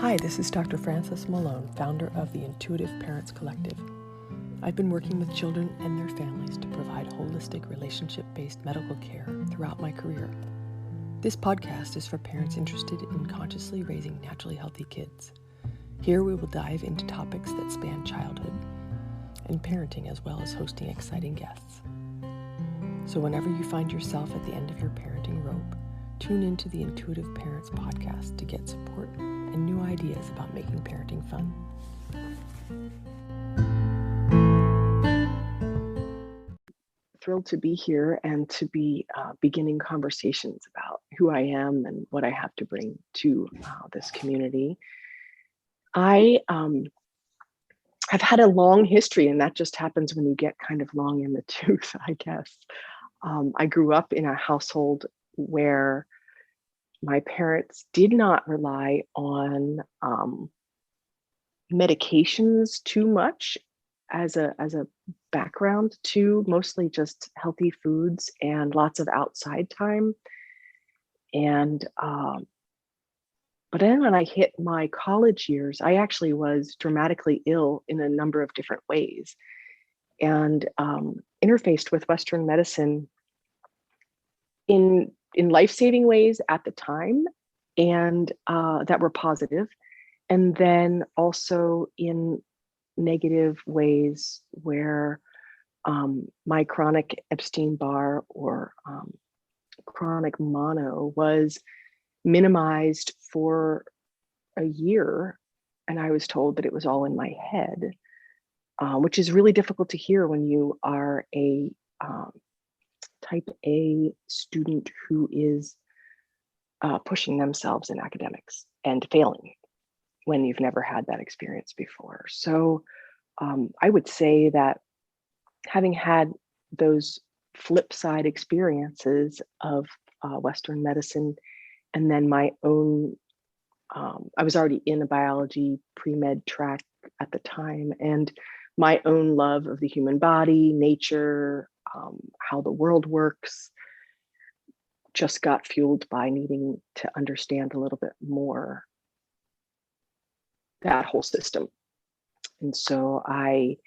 Hi, this is Dr. Frances Malone, founder of the Intuitive Parents Collective. I've been working with children and their families to provide holistic, relationship-based medical care throughout my career. This podcast is for parents interested in consciously raising naturally healthy kids. Here we will dive into topics that span childhood and parenting, as well as hosting exciting guests. So whenever you find yourself at the end of your parenting rope, tune into the Intuitive Parents podcast to get support and new ideas about making parenting fun. Thrilled to be here and to be beginning conversations about who I am and what I have to bring to this community. I have had a long history, and that just happens when you get kind of long in the tooth, I guess. I grew up in a household where my parents did not rely on medications too much as a background to mostly just healthy foods and lots of outside time. And but then when I hit my college years, I actually was dramatically ill in a number of different ways, and interfaced with Western medicine in life-saving ways at the time, and that were positive, and then also in negative ways where my chronic Epstein-Barr or chronic mono was minimized for a year, and I was told that it was all in my head, which is really difficult to hear when you are a type A student who is pushing themselves in academics and failing when you've never had that experience before. So I would say that having had those flip side experiences of Western medicine, and then my own, I was already in a biology pre-med track at the time, and my own love of the human body, nature, how the world works, just got fueled by needing to understand a little bit more that whole system. And so I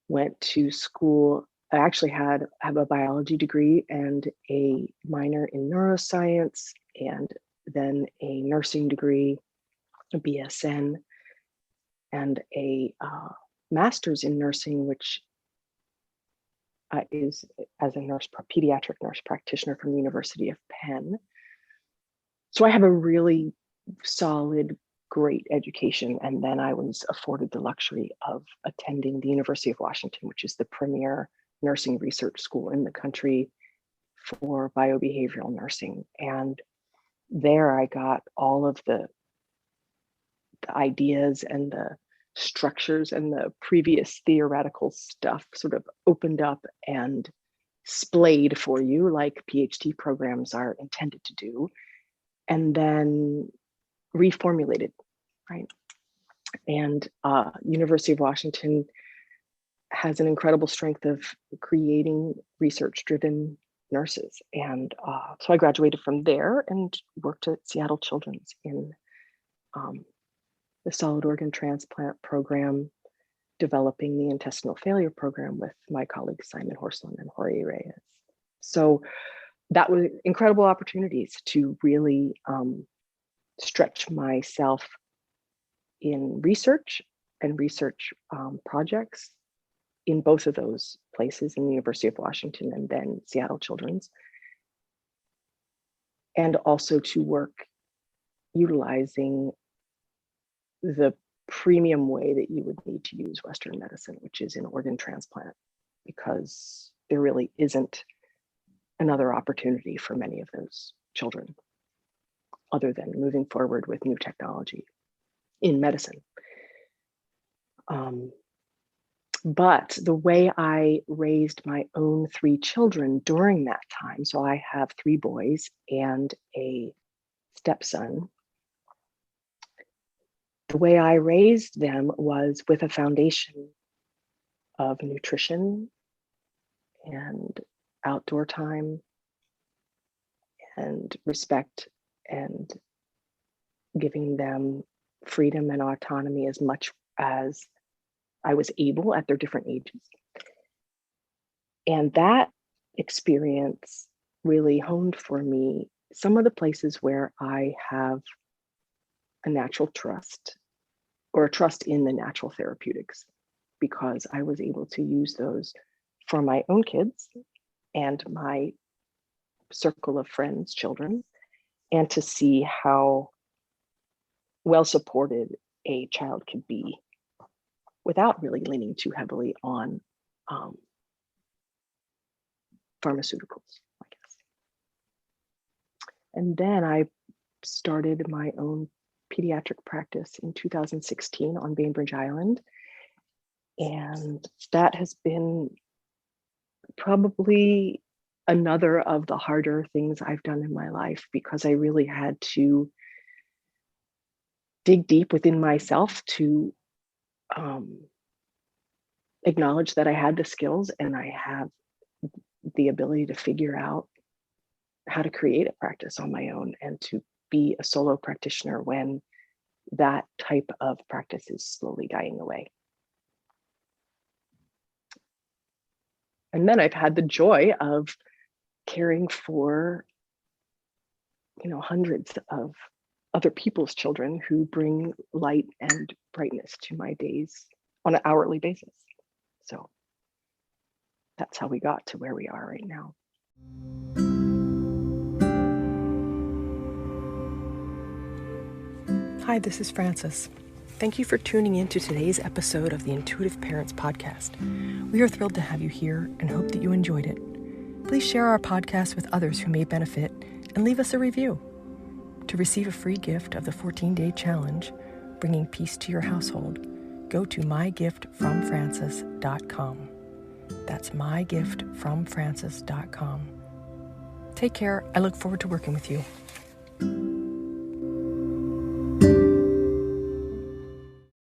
went to school. I actually have a biology degree and a minor in neuroscience, and then a nursing degree, a BSN, and a master's in nursing, which is as a pediatric nurse practitioner from the University of Penn. So I have a really solid, great education. And then I was afforded the luxury of attending the University of Washington, which is the premier nursing research school in the country for biobehavioral nursing. And there I got all of the ideas and the structures and the previous theoretical stuff sort of opened up and splayed for you, like PhD programs are intended to do, and then reformulated, right? And University of Washington has an incredible strength of creating research-driven nurses. And so I graduated from there and worked at Seattle Children's in the solid organ transplant program, developing the intestinal failure program with my colleagues Simon Horslund and Jorge Reyes. So that was incredible opportunities to really stretch myself in research and research projects in both of those places, in the University of Washington and then Seattle Children's, and also to work utilizing the premium way that you would need to use Western medicine, which is in organ transplant, because there really isn't another opportunity for many of those children other than moving forward with new technology in medicine. But the way I raised my own 3 children during that time, so I have 3 boys and a stepson, the way I raised them was with a foundation of nutrition and outdoor time and respect, and giving them freedom and autonomy as much as I was able at their different ages. And that experience really honed for me some of the places where I have a natural trust or a trust in the natural therapeutics, because I was able to use those for my own kids and my circle of friends, children, and to see how well supported a child could be without really leaning too heavily on pharmaceuticals, I guess. And then I started my own pediatric practice in 2016 on Bainbridge Island. And that has been probably another of the harder things I've done in my life, because I really had to dig deep within myself to acknowledge that I had the skills and I have the ability to figure out how to create a practice on my own and to be a solo practitioner when that type of practice is slowly dying away. And then I've had the joy of caring for, hundreds of other people's children who bring light and brightness to my days on an hourly basis. So that's how we got to where we are right now. Hi, this is Frances. Thank you for tuning in to today's episode of the Intuitive Parents Podcast. We are thrilled to have you here and hope that you enjoyed it. Please share our podcast with others who may benefit and leave us a review. To receive a free gift of the 14-day challenge, Bringing Peace to Your Household, go to mygiftfromfrances.com. That's mygiftfromfrances.com. Take care. I look forward to working with you.